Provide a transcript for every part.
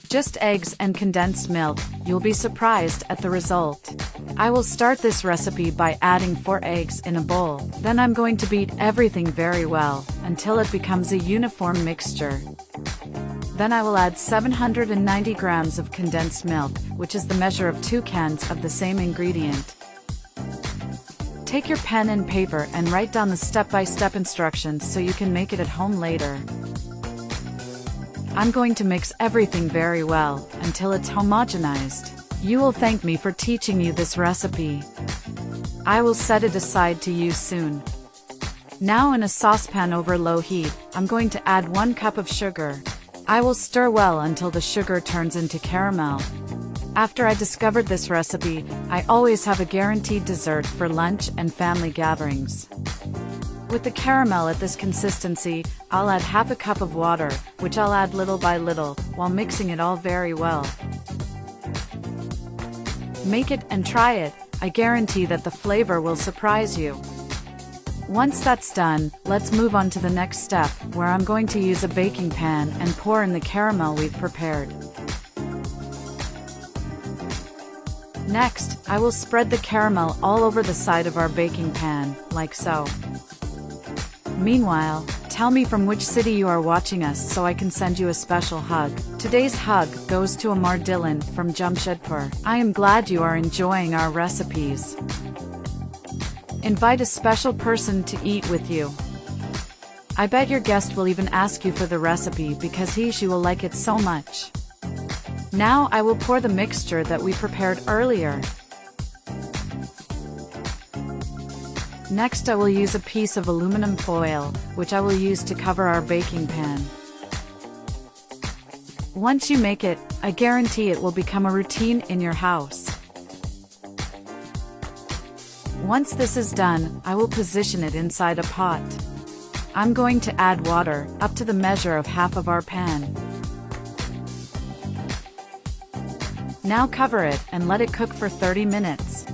Just eggs and condensed milk. You'll be surprised at the result. I will start this recipe by adding 4 eggs in a bowl. Then I'm going to beat everything very well, until it becomes a uniform mixture. Then I will add 790 grams of condensed milk, which is the measure of 2 cans of the same ingredient. Take your pen and paper and write down the step-by-step instructions so you can make it at home later. I'm going to mix everything very well, until it's homogenized. You will thank me for teaching you this recipe. I will set it aside to use soon. Now in a saucepan over low heat, I'm going to add 1 cup of sugar. I will stir well until the sugar turns into caramel. After I discovered this recipe, I always have a guaranteed dessert for lunch and family gatherings. With the caramel at this consistency, I'll add half a cup of water, which I'll add little by little, while mixing it all very well. Make it and try it. I guarantee that the flavor will surprise you. Once that's done, let's move on to the next step, where I'm going to use a baking pan and pour in the caramel we've prepared. Next, I will spread the caramel all over the side of our baking pan, like so. Meanwhile, tell me from which city you are watching us so I can send you a special hug. Today's hug goes to Amar Dylan from Jamshedpur. I am glad you are enjoying our recipes. Invite a special person to eat with you. I bet your guest will even ask you for the recipe because she will like it so much. Now I will pour the mixture that we prepared earlier. Next I will use a piece of aluminum foil, which I will use to cover our baking pan. Once you make it, I guarantee it will become a routine in your house. Once this is done, I will position it inside a pot. I'm going to add water, up to the measure of half of our pan. Now cover it and let it cook for 30 minutes.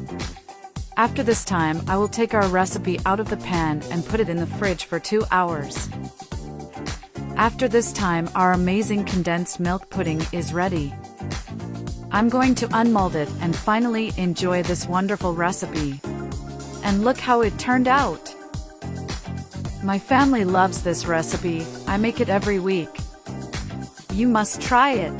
After this time, I will take our recipe out of the pan and put it in the fridge for 2 hours. After this time, our amazing condensed milk pudding is ready. I'm going to unmold it and finally enjoy this wonderful recipe. And look how it turned out! My family loves this recipe. I make it every week. You must try it.